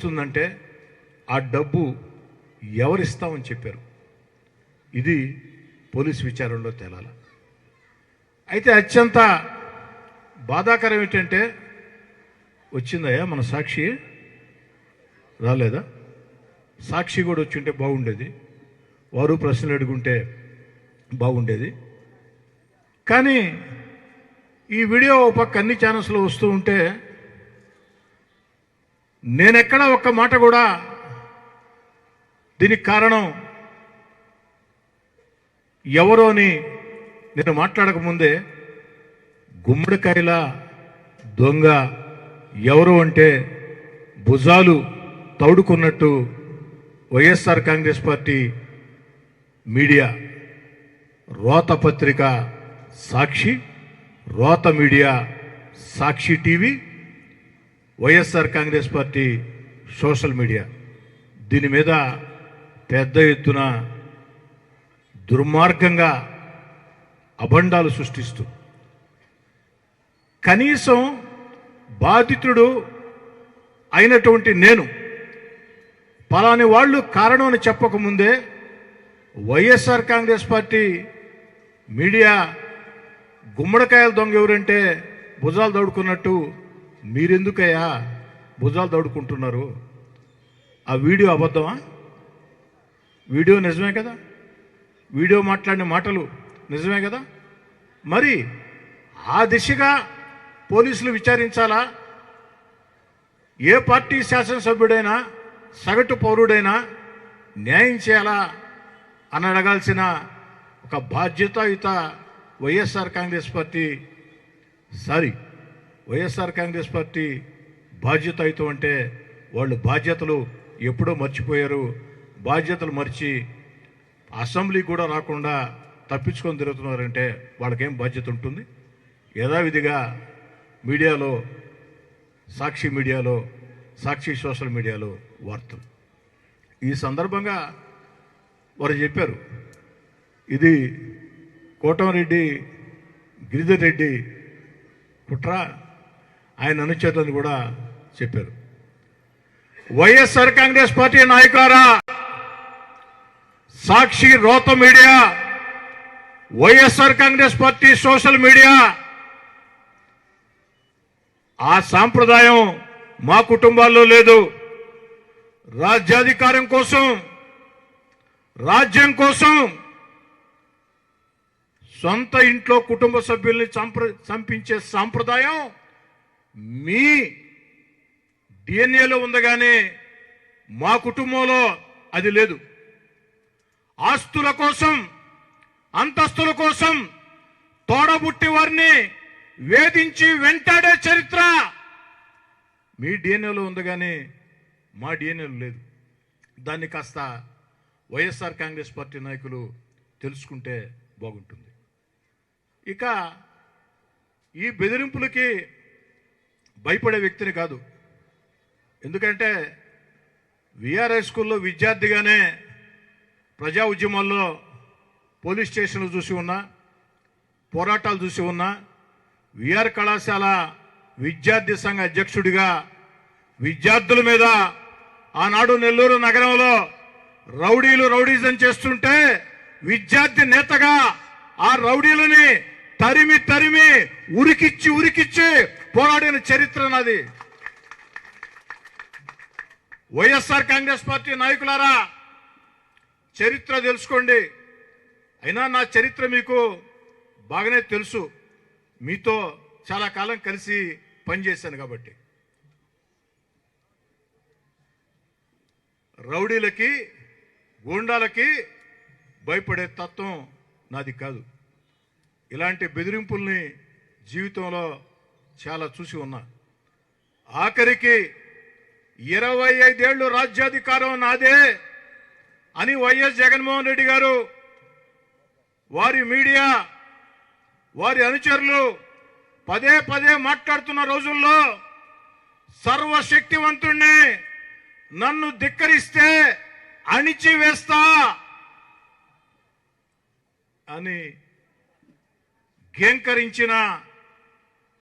వస్తుందంటే ఆ డబ్బు ఎవరిస్తామని చెప్పారు. ఇది పోలీస్ విచారణలో తేలాలి. అయితే అత్యంత బాధాకరం ఏంటంటే వచ్చిందయ్యా మన సాక్షి రాలేదా? సాక్షి కూడా వచ్చింటే బాగుండేది, వారు ప్రశ్నలు అడుగుంటే బాగుండేది. కానీ ఈ వీడియో పక్క అన్ని ఛానల్స్లో వస్తూ ఉంటే నేనెక్కడ ఒక్క మాట కూడా దీనికి కారణం ఎవరో అని నేను మాట్లాడకముందే గుమ్మడికాయల దొంగ ఎవరు అంటే భుజాలు తౌడుకున్నట్టు వైఎస్ఆర్ కాంగ్రెస్ పార్టీ మీడియా, రోత పత్రిక సాక్షి, రోత media Sakshi TV, YSR Congress party social media దీని మీద పెద్ద ఎత్తున దుర్మార్గంగా అభండాలు సృష్టిస్తూ కనీసం బాధితుడు అయినటువంటి నేను పలాని వాళ్ళు కారణం అని చెప్పకముందే వైఎస్ఆర్ కాంగ్రెస్ పార్టీ మీడియా గుమ్మడికాయల దొంగ ఎవరంటే భుజాలు దౌడుకున్నట్టు మీరెందుకయ్యా భుజాలు దౌడుకుంటున్నారు? ఆ వీడియో అబద్ధమా? వీడియో నిజమే కదా? వీడియో మాట్లాడిన మాటలు నిజమే కదా? మరి ఆ దిశగా పోలీసులు విచారించాలా? ఏ పార్టీ శాసనసభ్యుడైనా సగటు పౌరుడైనా న్యాయం చేయాలా అని అడగాల్సిన ఒక బాధ్యతాయుత వైఎస్ఆర్ కాంగ్రెస్ పార్టీ బాధ్యతాయుతం అంటే వాళ్ళు బాధ్యతలు ఎప్పుడో మర్చిపోయారు. బాధ్యతలు మర్చి అసెంబ్లీ కూడా రాకుండా తప్పించుకొని తిరుగుతున్నారంటే వాళ్ళకేం బాధ్యత ఉంటుంది? యథావిధిగా మీడియాలో, సాక్షి మీడియాలో, సాక్షి సోషల్ మీడియాలో వార్తలు. ఈ సందర్భంగా వారు చెప్పారు, ఇది కోటమిరెడ్డి గిరిధర్ రెడ్డి కుట్ర, ఆయన అనుచేతని కూడా చెప్పారు. వైఎస్ఆర్ కాంగ్రెస్ పార్టీ నాయకులారా, సాక్షి రోత media, YSR Congress party social media, ఆ సాంప్రదాయం మా కుటుంబాల్లో లేదు. రాజ్యాధికారం కోసం, రాజ్యం కోసం సొంత ఇంట్లో కుటుంబ సభ్యుల్ని చంపించే సాంప్రదాయం మీ డిఎన్ఏలో ఉంది, కానీ మా కుటుంబంలో అది లేదు. ఆస్తుల కోసం, అంతస్తుల కోసం తోడబుట్టి వారిని వేధించి వెంటాడే చరిత్ర మీ డిఎన్ఏలో ఉంది, కానీ మా డిఎన్ఏలో లేదు. దాన్ని కాస్త వైఎస్ఆర్ కాంగ్రెస్ పార్టీ నాయకులు తెలుసుకుంటే బాగుంటుంది. ఇక ఈ బెదిరింపులకి భయపడే వ్యక్తిని కాదు. ఎందుకంటే విఆర్ఐ స్కూల్లో విద్యార్థిగానే ప్రజా ఉద్యమాల్లో పోలీస్ స్టేషన్లు చూసి ఉన్నా, పోరాటాలు చూసి ఉన్నా, విఆర్ కళాశాల విద్యార్థి సంఘ అధ్యక్షుడిగా విద్యార్థుల మీద ఆనాడు నెల్లూరు నగరంలో రౌడీజం చేస్తుంటే విద్యార్థి నేతగా ఆ రౌడీలని తరిమి ఉరికిచ్చి పోరాడిన చరిత్ర నాది. వైఎస్ఆర్ కాంగ్రెస్ పార్టీ నాయకులారా, చరిత్ర తెలుసుకోండి. అయినా నా చరిత్ర మీకు బాగానే తెలుసు, మీతో చాలా కాలం కలిసి పనిచేశాను కాబట్టి. రౌడీలకి, గూండాలకి భయపడే తత్వం నాది కాదు. ఇలాంటి బెదిరింపుల్ని జీవితంలో చాలా చూసి ఉన్నా. ఆఖరికి 25 ఏళ్ళు రాజ్యాధికారం నాదే అని వైఎస్ జగన్మోహన్ రెడ్డి గారు, వారి మీడియా, వారి అనుచరులు పదే మాట్లాడుతున్న రోజుల్లో సర్వశక్తివంతుణ్ణి, నన్ను ధిక్కరిస్తే అణిచివేస్తా అని గేంకరించిన